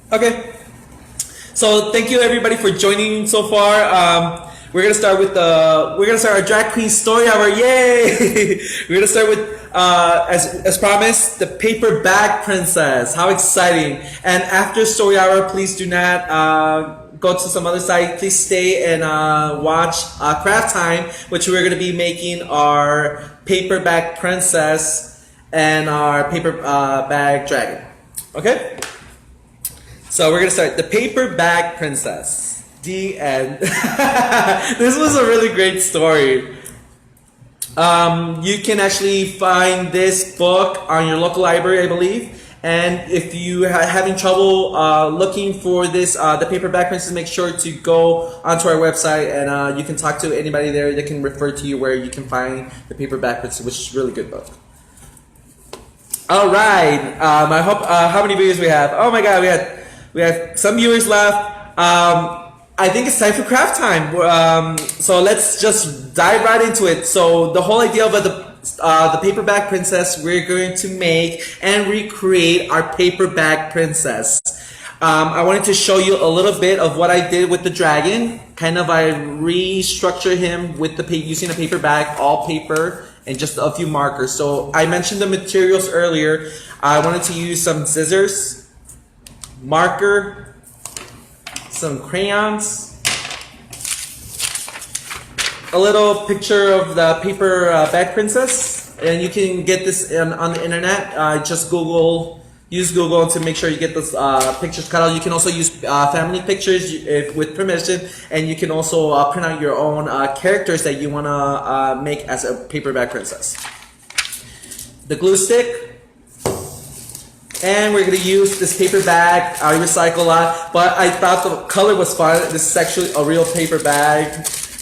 Okay. So thank you everybody for joining so far. We're gonna start with our drag queen story hour. Yay! We're gonna start with as promised, the paper bag princess. How exciting! And after story hour, please do not go to some other site. Please stay and watch craft time, which we're gonna be making our paper bag princess and our paper bag dragon. Okay. So we're gonna start the paper bag princess. The end. This was a really great story. You can actually find this book on your local library, I believe. And if you are having trouble looking for this, the paper bag princess, make sure to go onto our website and you can talk to anybody there that can refer to you where you can find the paper bag princess, which is a really good book. All right. I hope. How many viewers we have? Oh my God, we have some viewers left. I think it's time for craft time. So let's just dive right into it. So the whole idea of the paper bag princess, we're going to make and recreate our paper bag princess. I wanted to show you a little bit of what I did with the dragon. Kind of I restructured him with using a paper bag, all paper, and just a few markers. So I mentioned the materials earlier. I wanted to use some scissors, marker, some crayons, a little picture of the paper bag princess, and you can get this on the internet. Just use Google to make sure you get those pictures cut out. You can also use family pictures with permission, and you can also print out your own characters that you want to make as a paper bag princess. The glue stick. And we're going to use this paper bag. I recycle a lot, but I thought the color was fun. This is actually a real paper bag,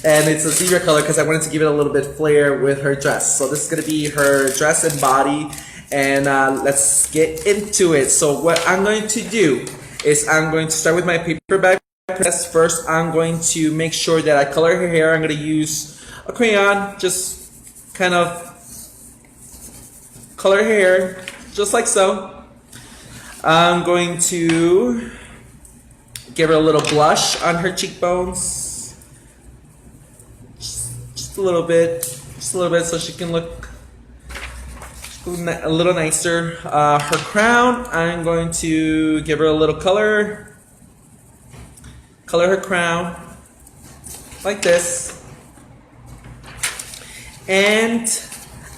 and it's a zebra color because I wanted to give it a little bit flair with her dress. So this is going to be her dress and body, and let's get into it. So what I'm going to do is I'm going to start with my paper bag princess. First, I'm going to make sure that I color her hair. I'm going to use a crayon, just kind of color her hair, just like so. I'm going to give her a little blush on her cheekbones. Just a little bit so she can look a little nicer. Her crown, I'm going to give her a little color. Color her crown like this. And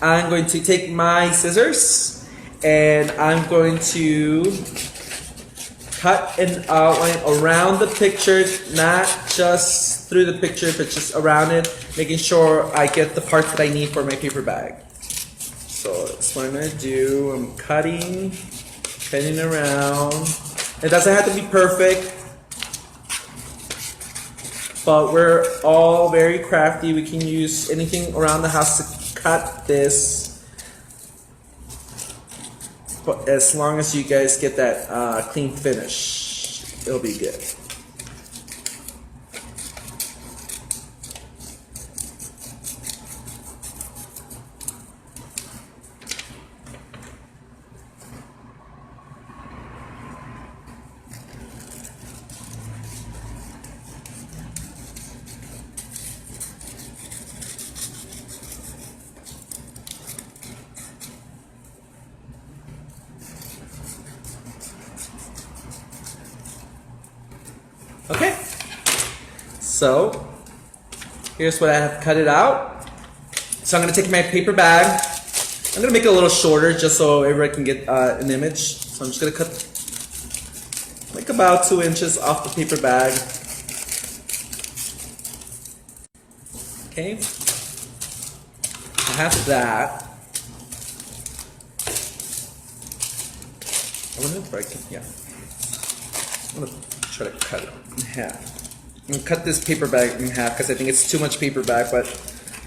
I'm going to take my scissors and I'm going to cut an outline around the picture, not just through the picture, but just around it, making sure I get the parts that I need for my paper bag. So that's what I'm going to do. I'm cutting around. It doesn't have to be perfect, but we're all very crafty. We can use anything around the house to cut this. But as long as you guys get that clean finish, it'll be good. Okay, so here's what I have cut it out. So I'm going to take my paper bag. I'm going to make it a little shorter just so everybody can get an image. So I'm just going to cut like about 2 inches off the paper bag. Okay, I have that. I wonder if I can, yeah. I'm going to try to cut it in half. I'm going to cut this paper bag in half because I think it's too much paper bag, but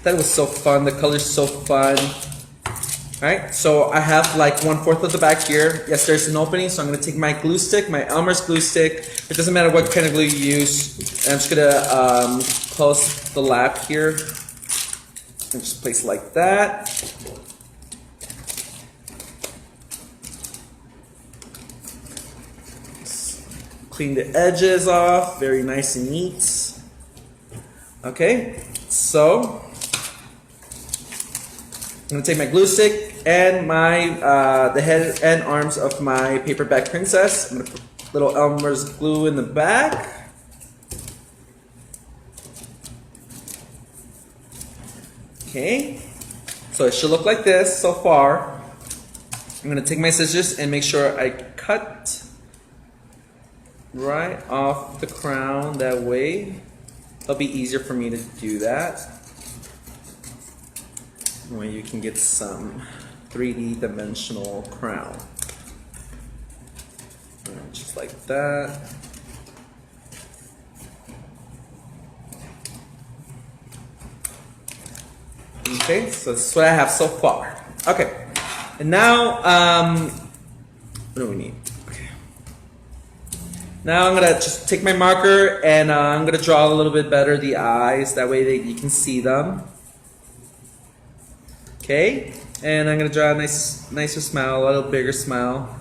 that was so fun. The color's so fun. Alright, so I have like 1/4 of the bag here. Yes, there's an opening, so I'm going to take my glue stick, my Elmer's glue stick. It doesn't matter what kind of glue you use. And I'm just going to close the lap here. And just place it like that. clean the edges off, very nice and neat. Okay, so I'm gonna take my glue stick and my the head and arms of my paperback princess. I'm gonna put little Elmer's glue in the back. Okay, so it should look like this so far. I'm gonna take my scissors and make sure I cut right off the crown. That way it'll be easier for me to do that. Where you can get some 3D dimensional crown. Just like that. Okay, so this is what I have so far. Okay, and now, what do we need? Okay. Now I'm gonna just take my marker and I'm gonna draw a little bit better the eyes. That way you can see them. Okay, and I'm gonna draw a nicer smile, a little bigger smile.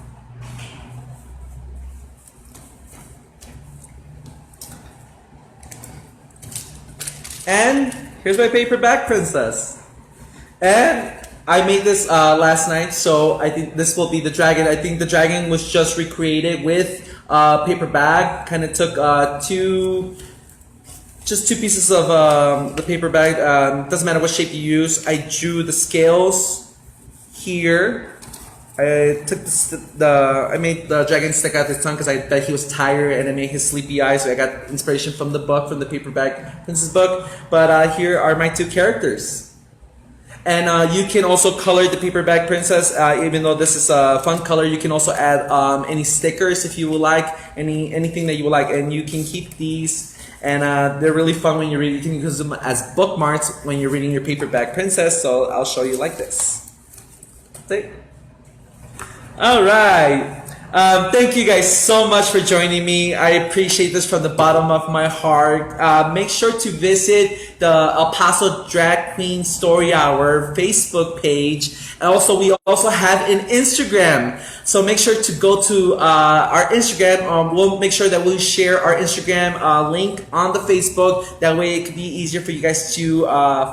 And here's my paperback princess. And I made this last night, so I think this will be the dragon. I think the dragon was just recreated with paper bag. Kind of took just two pieces of the paper bag. Doesn't matter what shape you use. I drew the scales here. I took I made the dragon stick out his tongue because I bet he was tired, and I made his sleepy eyes. So I got inspiration from the book, from the paperback princess book. But here are my two characters. And you can also color the paperback princess. Even though this is a fun color, you can also add any stickers if you would like, anything that you would like, and you can keep these. And they're really fun when you read. You can use them as bookmarks when you're reading your paperback princess. So I'll show you like this. See? All right. Thank you guys so much for joining me. I appreciate this from the bottom of my heart. Make sure to visit the Apostle Drag Queen Story Hour Facebook page. And also, we also have an Instagram. So make sure to go to our Instagram. We'll make sure that we share our Instagram link on the Facebook. That way it could be easier for you guys to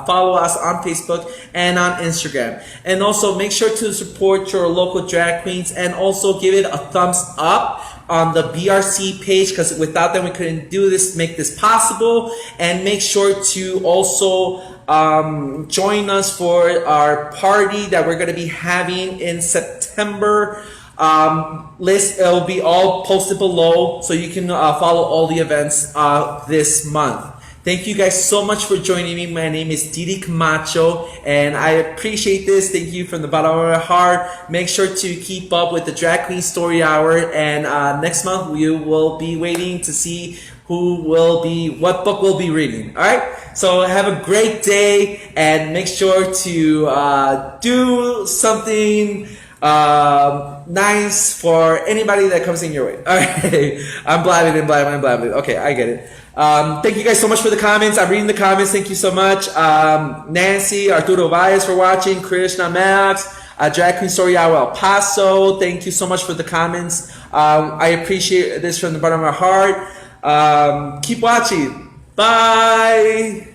follow us on Facebook and on Instagram. And also make sure to support your local drag queens and also give it a thumbs up on the BRC page, because without them we couldn't do this, make this possible. And make sure to also join us for our party that we're going to be having in September. List, it'll be all posted below, so you can follow all the events this month. Thank you guys so much for joining me. My name is Dede Camacho, and I appreciate this. Thank you from the bottom of my heart. Make sure to keep up with the Drag Queen Story Hour, and next month we will be waiting to see what book we'll be reading. All right, so have a great day, and make sure to do something nice for anybody that comes in your way. All right, I'm blabbing. Okay, I get it. Thank you guys so much for the comments. I'm reading the comments. Thank you so much. Nancy, Arturo Valles for watching. Krishna Max, Drag Queen Story Hour El Paso. Thank you so much for the comments. I appreciate this from the bottom of my heart. Keep watching. Bye.